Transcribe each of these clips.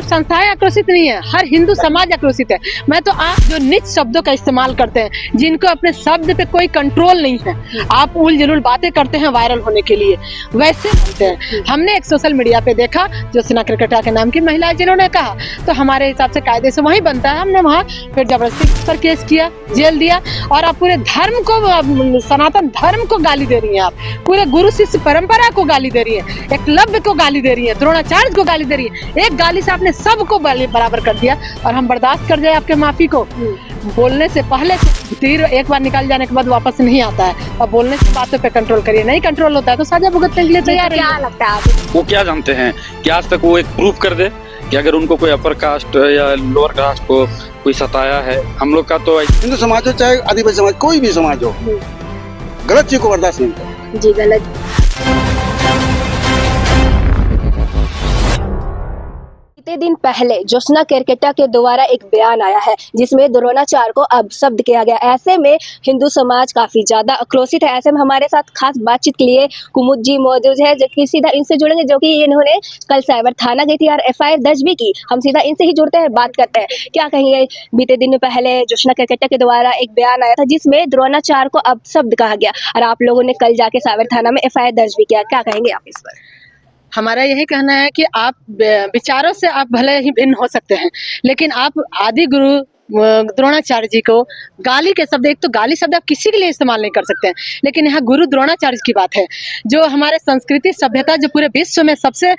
संस्थाएं आक्रोशित नहीं है, हर हिंदू समाज आक्रोशित है। मैं तो आप जो नीच शब्दों का इस्तेमाल करते हैं, जिनको अपने शब्द पे कोई कंट्रोल नहीं है, आप उल जलूल बातें करते हैं वायरल होने के लिए, वैसे बोलते हैं। हमने एक सोशल मीडिया पे देखा ज्योत्सना केरकेट्टा के नाम की महिला जिन्होंने कहा, तो हमारे हिसाब से कायदे से वही बनता है। हमने वहाँ फिर जबरदस्ती पर केस किया, जेल दिया, और आप पूरे धर्म को, सनातन धर्म को गाली दे रही हैं, आप पूरे गुरु शिष्य परंपरा को गाली दे रही है, एकलव्य को गाली दे रही है, द्रोणाचार्य को गाली दे रही है। एक गाली से आपने सबको बराबर कर दिया, और हम बर्दाश्त कर जाए आपके माफी को। बोलने से पहले तीर एक बार निकल जाने के बाद वापस नहीं आता है, और बोलने से बातों पे कंट्रोल करिए। नहीं कंट्रोल होता है तो सजा भुगतने के लिए तैयार है। क्या लगता है आपको? वो क्या जानते हैं कि आज तक वो एक प्रूफ कर दे कि अगर उनको कोई अपर कास्ट या लोअर कास्ट को कोई सताया है। हम लोग का तो हिंदू समाज हो चाहे आदिवासी समाज, कोई भी समाज हो, गलत चीज को बर्दाश्त नहीं करता। जी गलत। बीते दिन पहले ज्योत्सना केरकेट्टा के द्वारा एक बयान आया है जिसमें द्रोणाचार्य को अपशब्द किया गया। ऐसे में हिंदू समाज काफी ज्यादा आक्रोशित है। ऐसे में हमारे साथ खास बातचीत के लिए कुमुद जी मौजूद है, जो कि सीधा इनसे जुड़ेंगे, जो कि इन्होंने कल साइबर थाना गई थी और FIR दर्ज भी की। हम सीधा इनसे ही जुड़ते हैं, बात करते हैं। क्या कहेंगे? बीते दिन पहले ज्योत्सना केरकेट्टा के द्वारा एक बयान आया था जिसमें द्रोणाचार्य को अपशब्द कहा गया, और आप लोगों ने कल जाके साइबर थाना में FIR दर्ज भी किया। क्या कहेंगे आप इस पर? हमारा यही कहना है कि आप विचारों से आप भले ही भिन्न हो सकते हैं, लेकिन आप आदि गुरु द्रोणाचार्य जी को गाली के शब्द, एक तो गाली शब्द आप किसी के लिए इस्तेमाल नहीं कर सकते हैं, लेकिन यहाँ गुरु द्रोणाचार्य की बात है, जो हमारे संस्कृति सभ्यता, जो पूरे विश्व में सबसे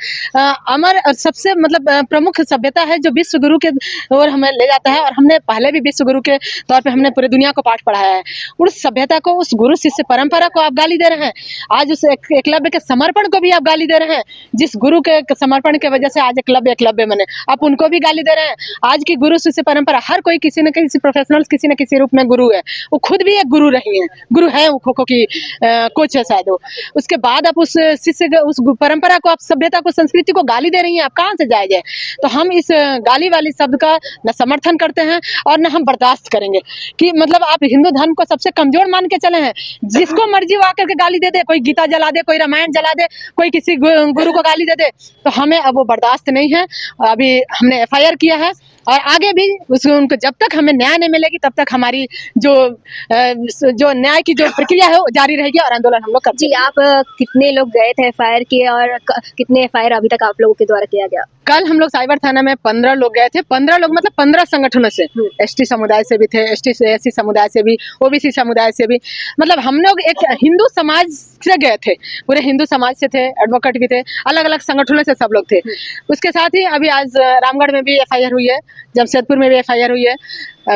अमर और सबसे मतलब प्रमुख सभ्यता है, जो विश्व गुरु के ओर हमें ले जाता है। और हमने पहले भी विश्व गुरु के तौर पे हमने पूरे दुनिया को पाठ पढ़ाया है। उस सभ्यता को, उस गुरु शिष्य परंपरा को आप गाली दे रहे हैं। आज उस एकलव्य के समर्पण को भी आप गाली दे रहे हैं, जिस गुरु के समर्पण की वजह से आज एकलव्य बने, आप उनको भी गाली दे रहे हैं। आज की गुरु शिष्य परंपरा, हर कोई किसी न किसी प्रोफेशनल, किसी न किसी रूप में गुरु है। वो खुद भी एक गुरु रही हैं, गुरु है, वो खो खो की कोच है शायद वो। उसके बाद आप उस शिष्य, उस परंपरा को, आप सभ्यता को, संस्कृति को गाली दे रही हैं। आप कहाँ से जायज है? तो हम इस गाली वाली शब्द का न समर्थन करते हैं और न हम बर्दाश्त करेंगे कि मतलब आप हिंदू धर्म को सबसे कमजोर मान के चले हैं। जिसको मर्जी वो आकर के गाली दे दे, कोई गीता जला दे, कोई रामायण जला दे, कोई किसी गुरु को गाली दे दे, तो हमें अब वो बर्दाश्त नहीं है। अभी हमने FIR किया है, और आगे भी उनको जब तक हमें न्याय नहीं मिलेगी तब तक हमारी जो न्याय की जो प्रक्रिया है वो जारी रहेगी, और आंदोलन हम लोग करते जी। आप कितने लोग गए थे FIR किए, और कितने FIR अभी तक आप लोगों के द्वारा किया गया? कल हम लोग साइबर थाना में 15 लोग गए थे। 15 लोग मतलब 15 संगठनों से, ST समुदाय से भी थे, SC समुदाय से भी, OBC समुदाय से भी, मतलब हम लोग एक हिंदू समाज से गए थे, पूरे हिंदू समाज से थे, एडवोकेट भी थे, अलग अलग संगठनों से सब लोग थे। उसके साथ ही अभी आज रामगढ़ में भी FIR हुई है, जमशेदपुर में भी FIR हुई है,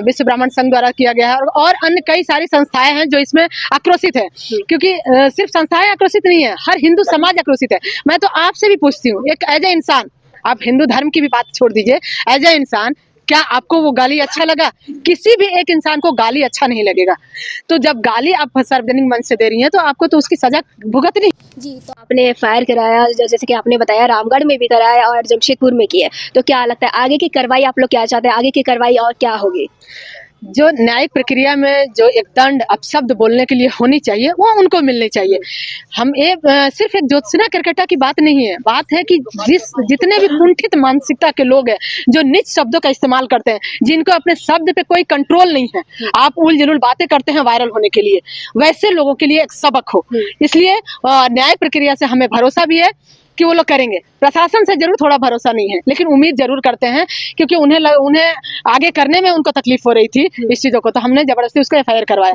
विश्व ब्राह्मण संघ द्वारा किया गया है, और अन्य कई सारी संस्थाएं हैं जो इसमें आक्रोशित है। क्योंकि सिर्फ संस्थाएं आक्रोशित नहीं है, हर हिंदू समाज आक्रोशित है। मैं तो आपसे भी पूछती हूँ, एक एज ए इंसान, आप हिंदू धर्म की भी बात छोड़ दीजिए, एज ए इंसान, क्या आपको वो गाली अच्छा लगा? किसी भी एक इंसान को गाली अच्छा नहीं लगेगा। तो जब गाली आप सार्वजनिक मंच से दे रही हैं तो आपको तो उसकी सजा भुगतनी। जी, तो आपने FIR कराया, जैसे कि आपने बताया रामगढ़ में भी कराया और जमशेदपुर में किया, तो क्या लगता है आगे की कार्रवाई आप लोग क्या चाहते हैं? आगे की कार्रवाई और क्या होगी? जो न्यायिक प्रक्रिया में जो एक दंड अपशब्द बोलने के लिए होनी चाहिए, वो उनको मिलनी चाहिए। हम सिर्फ एक ज्योत्सना केरकेट्टा की बात नहीं है, बात है कि जितने भी कुंठित मानसिकता के लोग हैं, जो नीच शब्दों का इस्तेमाल करते हैं, जिनको अपने शब्द पे कोई कंट्रोल नहीं है, आप उल जलूल बातें करते हैं वायरल होने के लिए, वैसे लोगों के लिए एक सबक हो। इसलिए न्यायिक प्रक्रिया से हमें भरोसा भी है कि वो लोग करेंगे। प्रशासन से जरूर थोड़ा भरोसा नहीं है, लेकिन उम्मीद जरूर करते हैं, क्योंकि उन्हें आगे करने में उनको तकलीफ हो रही थी इस चीजों को, तो हमने जबरदस्ती उसको FIR करवाया।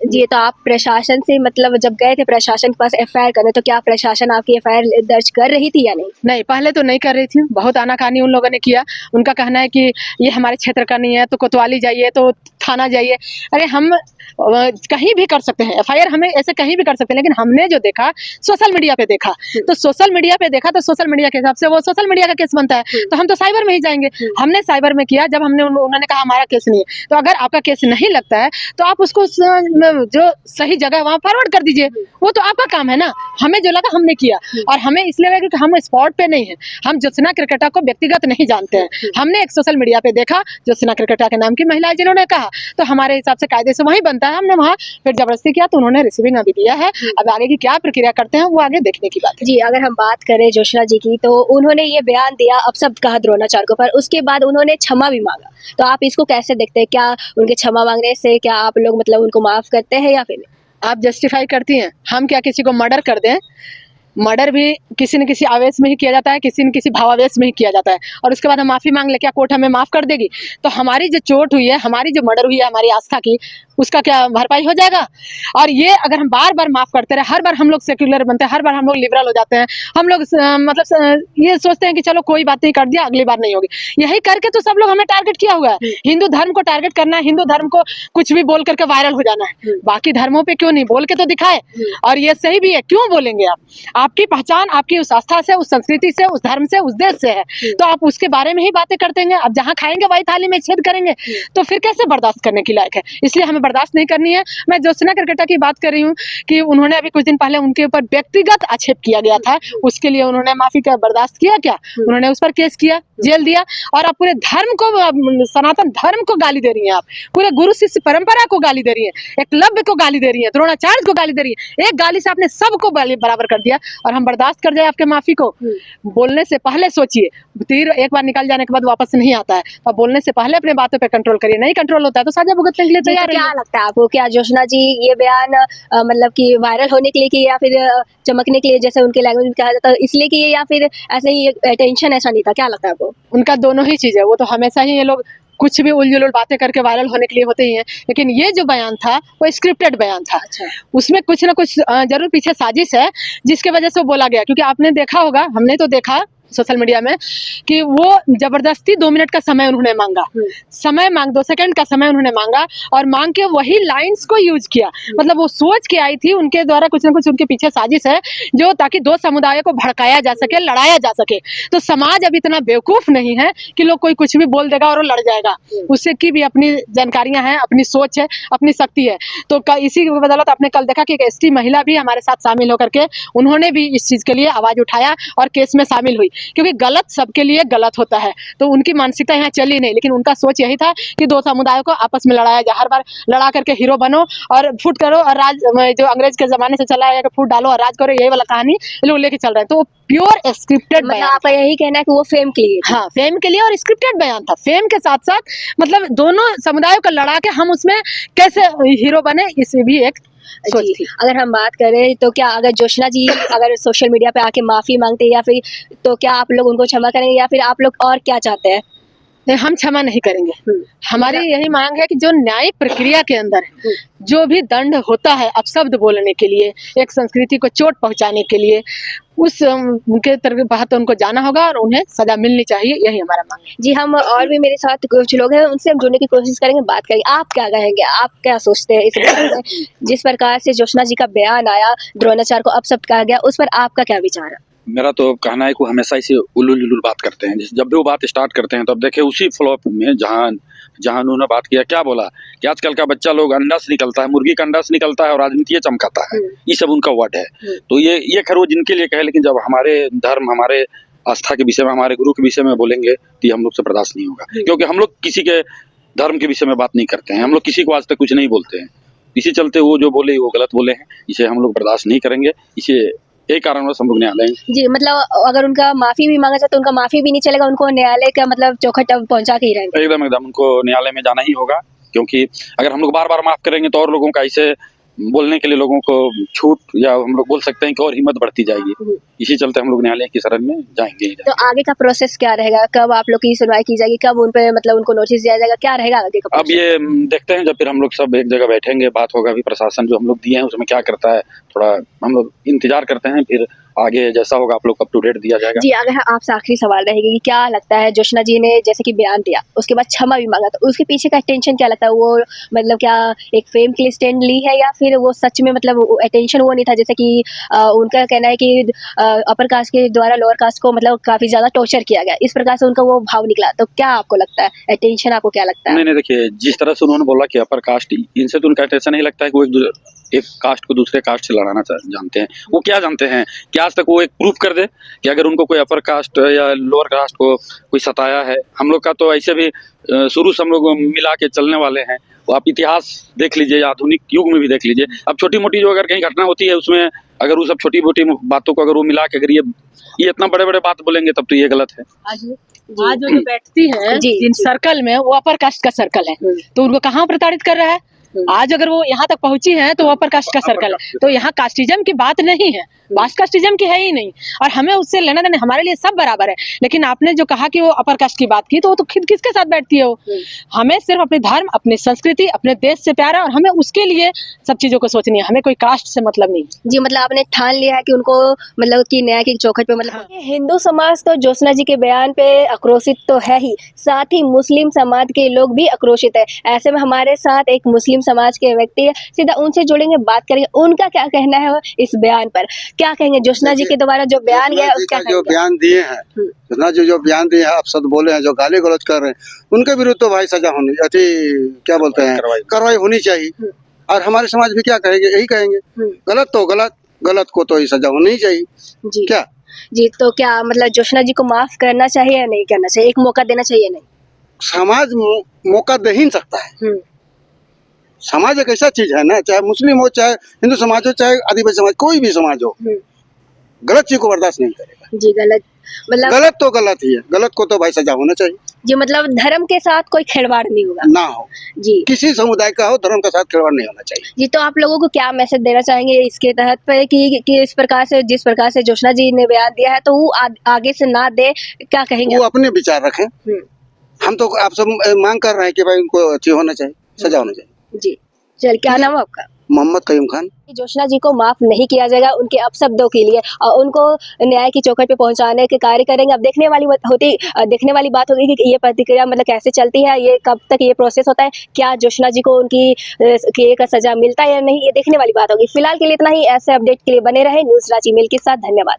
जी, तो आप प्रशासन से, मतलब जब गए थे प्रशासन के पास FIR करने, तो क्या प्रशासन आपकी FIR दर्ज कर रही थी या नहीं? नहीं, पहले तो नहीं कर रही थी, बहुत आनाकानी उन लोगों ने किया। उनका कहना है कि ये हमारे क्षेत्र का नहीं है, तो कोतवाली जाइए, तो थाना जाइए। अरे हम कहीं भी कर सकते हैं FIR, हमें ऐसे कहीं भी कर सकते हैं, लेकिन हमने जो देखा सोशल मीडिया पे देखा, तो सोशल मीडिया पे देखा, तो सोशल मीडिया के हिसाब से वो सोशल मीडिया का केस बनता है, तो हम तो साइबर में ही जाएंगे। हमने साइबर में किया, जब उन्होंने कहा हमारा केस नहीं है, तो अगर आपका केस नहीं लगता है तो आप उसको जो सही जगह वहाँ फॉरवर्ड कर दीजिए, वो तो आपका काम है ना। हमें जो लगा हमने किया, और हमें इसलिए लगा कि हम स्पॉट पे नहीं है, हम ज्योत्सना केरकेट्टा को व्यक्तिगत नहीं जानते हैं। हमने एक सोशल मीडिया पे देखा ज्योत्सना केरकेट्टा के नाम की महिला जिन्होंने कहा, तो हमारे हिसाब से कायदे से वही बनता है। हमने वहाँ फिर जबरदस्ती किया तो उन्होंने रिसीविंग अभी दिया है। अब आगे की क्या प्रक्रिया करते हैं वो आगे देखने की बात है। जी, अगर हम बात करें जोशना जी की, तो उन्होंने ये बयान दिया, अपशब्द कहा द्रोणाचार्य को, पर उसके बाद उन्होंने क्षमा भी मांगा। तो आप इसको कैसे देखते हैं? क्या उनके क्षमा मांगने से क्या आप लोग मतलब उनको माफ करते हैं या फिर नहीं? आप जस्टिफाई करती हैं, हम क्या किसी को मर्डर कर दें? मर्डर भी किसी न किसी आवेश में ही किया जाता है, किसी न किसी भावावेश में ही किया जाता है, और उसके बाद हम माफ़ी मांग ले, क्या कोर्ट हमें माफ़ कर देगी? तो हमारी जो चोट हुई है, हमारी जो मर्डर हुई है हमारी आस्था की, उसका क्या भरपाई हो जाएगा? और ये अगर हम बार बार माफ़ करते रहे, हर बार हम लोग सेक्युलर बनते हैं, हर बार हम लोग लिबरल हो जाते हैं, हम लोग ये सोचते हैं कि चलो कोई बात नहीं, कर दिया, अगली बार नहीं होगी। यही करके तो सब लोग हमें टारगेट किया हुआ है। हिंदू धर्म को टारगेट करना है, हिंदू धर्म को कुछ भी बोल करके वायरल हो जाना है। बाकी धर्मों पे क्यों नहीं बोल के तो दिखाए? और ये सही भी है, क्यों बोलेंगे आप? आपकी पहचान आपकी उस आस्था से, उस संस्कृति से, उस धर्म से, उस देश से है, तो आप उसके बारे में ही बातें करते हैं। अब जहाँ खाएंगे वही थाली में छेद करेंगे, तो फिर कैसे बर्दाश्त करने की लायक है? इसलिए हमें बर्दाश्त नहीं करनी है। मैं ज्योत्सना करकेटा की बात कर रही हूँ कि उन्होंने अभी कुछ दिन पहले उनके ऊपर व्यक्तिगत आक्षेप किया गया था, उसके लिए उन्होंने माफी का बर्दाश्त किया क्या? उन्होंने उस पर केस किया, जेल दिया, और आप पूरे धर्म को, सनातन धर्म को गाली दे रही हैं, आप पूरे गुरु शिष्य परंपरा को गाली दे रही हैं, एकलव्य को गाली दे रही हैं, द्रोणाचार्य को गाली दे रही है। एक गाली से आपने सबको बराबर कर दिया, और हम बर्दाश्त कर जाए आपके माफी को? बोलने से पहले सोचिए, तीर एक बार निकल जाने के बाद वापस नहीं आता है, और बोलने से पहले अपने बातों पे कंट्रोल करिए। नहीं कंट्रोल होता है तो सजा भुगतने के लिए जी, तो तैयार क्या रहिए। लगता है आपको, क्या जोशना जी ये बयान मतलब कि वायरल होने के लिए किए या फिर चमकने के लिए, जैसे उनके लैंग्वेज में कहा जाता है, इसलिए किए या फिर ऐसे ही टेंशन ऐसा नहीं था? क्या लगता है आपको? उनका दोनों ही चीज है। वो तो हमेशा ही ये लोग कुछ भी उलझुल बातें करके वायरल होने के लिए होते ही हैं, लेकिन ये जो बयान था वो स्क्रिप्टेड बयान था। अच्छा। उसमें कुछ ना कुछ जरूर पीछे साजिश है, जिसके वजह से वो बोला गया। क्योंकि आपने देखा होगा, हमने तो देखा सोशल मीडिया में, कि वो जबरदस्ती 2 मिनट का समय उन्होंने मांगा, समय मांग 2 सेकंड का समय उन्होंने मांगा, और मांग के वही लाइंस को यूज किया। मतलब वो सोच के आई थी, उनके द्वारा कुछ ना कुछ उनके पीछे साजिश है, जो ताकि 2 समुदायों को भड़काया जा सके, लड़ाया जा सके। तो समाज अब इतना बेवकूफ नहीं है कि लोग कोई कुछ भी बोल देगा और वो लड़ जाएगा। उससे की भी अपनी जानकारियां हैं, अपनी सोच है, अपनी शक्ति है। तो इसी की बदौलत आपने कल देखा कि एक एसटी महिला भी हमारे साथ शामिल होकर के उन्होंने भी इस चीज के लिए आवाज उठाया और केस में शामिल हुई, क्योंकि गलत सबके लिए गलत होता है। तो उनकी मानसिकता यहाँ चली नहीं, लेकिन उनका सोच यही था कि 2 समुदायों को आपस में लड़ाया जाए। हर बार लड़ा करके हीरो बनो और फूट करो, और राज, जो अंग्रेज के जमाने से चला है कि फूट डालो और राज करो, यही वाला कहानी ये लोग लेके चल रहे हैं। तो वो प्योर स्क्रिप्टेड मतलब बयान आपका यही कहना है कि वो फेम के लिए? हाँ, फेम के लिए, और स्क्रिप्टेड बयान था। फेम के साथ साथ मतलब दोनों समुदायों को लड़ा के हम उसमें कैसे हीरो बने, इसे भी एक सोच जी, थी। अगर हम बात करें तो क्या अगर जोशना जी अगर सोशल मीडिया पे आके माफी मांगते या फिर, तो क्या आप लोग उनको क्षमा करेंगे या फिर आप लोग और क्या चाहते हैं? नहीं, हम क्षमा नहीं करेंगे। हमारी यही मांग है कि जो न्यायिक प्रक्रिया के अंदर जो भी दंड होता है अपशब्द बोलने के लिए, एक संस्कृति को चोट पहुंचाने के लिए, उस उनके तहत उनको जाना होगा और उन्हें सजा मिलनी चाहिए। यही हमारा मांग है। जी, हम और भी मेरे साथ कुछ लोग हैं, उनसे हम जुड़ने की कोशिश करेंगे, बात करेंगे। आप क्या कहेंगे? आप क्या सोचते हैं इस बारे में? जिस प्रकार से जोशना जी का बयान आया, द्रोणाचार्य को अपशब्द कहा गया, उस पर आपका क्या विचार है? मेरा तो कहना है कि वो हमेशा इसे उलूल बात करते हैं। जब भी वो बात स्टार्ट करते हैं, तब देखे उसी फ्लॉप में जहां उन्होंने बात किया, क्या बोला कि आजकल का बच्चा लोग अंडा से निकलता है, मुर्गी का अंडा से निकलता है और राजनीति चमकाता है। ये सब उनका वर्ड है। तो ये खैर वो जिनके लिए कहे, लेकिन जब हमारे धर्म, हमारे आस्था के विषय में, हमारे गुरु के विषय में बोलेंगे तो ये हम लोग से बर्दाश्त नहीं होगा। क्योंकि हम लोग किसी के धर्म के विषय में बात नहीं करते हैं, हम लोग किसी को आज तक कुछ नहीं बोलते हैं। इसी चलते वो जो बोले वो गलत बोले हैं, इसे हम लोग बर्दाश्त नहीं करेंगे। इसे एक कारणवश हम लोग न्यायालय। जी, मतलब अगर उनका माफी भी मांगा जाए तो उनका माफी भी नहीं चलेगा, उनको न्यायालय का मतलब चौखट पहुंचा के ही रहेंगे? एकदम उनको न्यायालय में जाना ही होगा। क्योंकि अगर हम लोग बार बार माफ करेंगे तो और लोगों का इसे बोलने के लिए लोगों को छूट, या हम लोग बोल सकते हैं कि और हिम्मत बढ़ती जाएगी। इसी चलते हम लोग न्यायालय की शरण में जाएंगे। तो आगे का प्रोसेस क्या रहेगा? कब आप लोग की सुनवाई की जाएगी? कब उन पे मतलब उनको नोटिस दिया जाएगा? क्या रहेगा आगे का अब ये देखते हैं, जब फिर हम लोग सब एक जगह बैठेंगे, बात होगा। अभी प्रशासन जो हम लोग दिए हैं उसमें क्या करता है, थोड़ा हम लोग इंतजार करते हैं। फिर आगे जैसा होगा आप लोग को अप टू डेट दिया जाएगा। जी, अगर आपसे आखिरी सवाल रहेगी कि क्या लगता है, जोशना जी ने जैसे कि बयान दिया, उसके बाद क्षमा भी मांगा, तो उसके पीछे का अटेंशन क्या लगता है? वो मतलब क्या एक फेम के लिए स्टैंड ली है या फिर वो सच में मतलब अटेंशन वो नहीं था? जैसे कि उनका कहना है कि अपर कास्ट के द्वारा लोअर कास्ट को मतलब काफी ज्यादा टॉर्चर किया गया, इस प्रकार से उनका वो भाव निकला। तो क्या आपको लगता है अटेंशन, आपको क्या लगता है? नहीं, देखिए, जिस तरह से उन्होंने बोला कि अपर कास्ट, इनसे तो उनका अटेंशन नहीं लगता है कि वो एक कास्ट को दूसरे कास्ट से लड़ाना जानते हैं। वो क्या जानते हैं कि आज तक वो एक प्रूफ कर दे कि अगर उनको कोई अपर कास्ट या लोअर कास्ट को कोई सताया है। हम लोग का तो ऐसे भी शुरू से हम लोग मिला के चलने वाले हैं। वो आप इतिहास देख लीजिए, आधुनिक युग में भी देख लीजिए। अब छोटी मोटी जो अगर कहीं घटना होती है उसमें अगर वो सब छोटी मोटी बातों को अगर वो मिला के अगर ये इतना बड़े बड़े बात बोलेंगे तब तो ये गलत है। आज जो बैठती है जी, जिन जी। सर्कल में, वो अपर कास्ट का सर्कल है, तो उनको कहाँ प्रताड़ित कर रहा है। आज अगर वो यहाँ तक पहुंची है तो वो अपर कास्ट का सर्कल है, तो यहाँ कास्टिज्म की बात नहीं है, बात कास्टिज्म की है ही नहीं, और हमें उससे लेना देना, हमारे लिए सब बराबर है। लेकिन आपने जो कहा कि वो अपर कास्ट की बात की, तो वो तो खुद किसके साथ बैठती है वो। हमें सिर्फ अपने धर्म, अपनी संस्कृति, अपने देश से प्यार है, और हमें उसके लिए सब चीजों को सोचनी है, हमें कोई कास्ट से मतलब नहीं। जी, मतलब आपने ठान लिया है कि उनको मतलब कि न्याय की चौखट पे मतलब हाँ। हिंदू समाज तो ज्योत्सना जी के बयान पे आक्रोशित तो है ही, साथ ही मुस्लिम समाज के लोग भी आक्रोशित है। ऐसे में हमारे साथ एक मुस्लिम समाज के व्यक्ति है, सीधा उनसे जुड़ेंगे, बात करेंगे उनका क्या कहना है इस बयान पर। क्या कहेंगे ज्योत्सना जी के द्वारा जो बयान गया है उसका जो बयान दिए हैं, ज्योत्सना जी जो बयान दिए हैं, आप शब्द बोले हैं, जो गाली गलौज कर रहे हैं, उनके विरुद्ध तो भाई सजा होनी, अति क्या बोलते हैं, कार्रवाई होनी चाहिए। और हमारे समाज भी क्या कहेंगे, यही कहेंगे, गलत तो गलत, गलत को तो ही सजा होनी ही चाहिए। जी क्या जी, तो क्या मतलब ज्योत्सना जी को माफ करना चाहिए या नहीं करना चाहिए, एक मौका देना चाहिए नहीं? समाज मौका दे ही नहीं सकता है। समाज एक ऐसा चीज है ना, चाहे मुस्लिम हो, चाहे हिंदू समाज हो, चाहे आदिवासी समाज, कोई भी समाज हो, गलत चीज को बर्दाश्त नहीं करेगा। जी, गलत मतलब गलत तो गलत ही है, गलत को तो भाई सजा होना चाहिए। जी, मतलब धर्म के साथ कोई खिलवाड़ नहीं होगा। ना हो, जी किसी समुदाय का हो, धर्म के साथ खिलवाड़ नहीं होना चाहिए। जी, तो आप लोगों को क्या मैसेज देना चाहेंगे इसके तहत पे कि इस प्रकार से, जिस प्रकार से ज्योत्सना जी ने बयान दिया है, तो वो आगे से ना दे, क्या कहेंगे वो आप? अपने विचार रखें, हम तो आप सब मांग कर रहे हैं कि भाई उनको अच्छी होना चाहिए, सजा होना चाहिए। जी, चल, क्या नाम है आपका? मोहम्मद कयूम खान। ज्योत्सना जी को माफ नहीं किया जाएगा उनके अपशब्दों के लिए, और उनको न्याय की चौखट पे पहुंचाने के कार्य करेंगे। अब देखने वाली बात होगी कि ये प्रतिक्रिया मतलब कैसे चलती है, ये कब तक ये प्रोसेस होता है, क्या ज्योत्सना जी को उनकी किए का सजा मिलता है या नहीं, ये देखने वाली बात होगी। फिलहाल के लिए इतना ही। ऐसे अपडेट के लिए बने रहे न्यूज़ रांची मेल के साथ। धन्यवाद।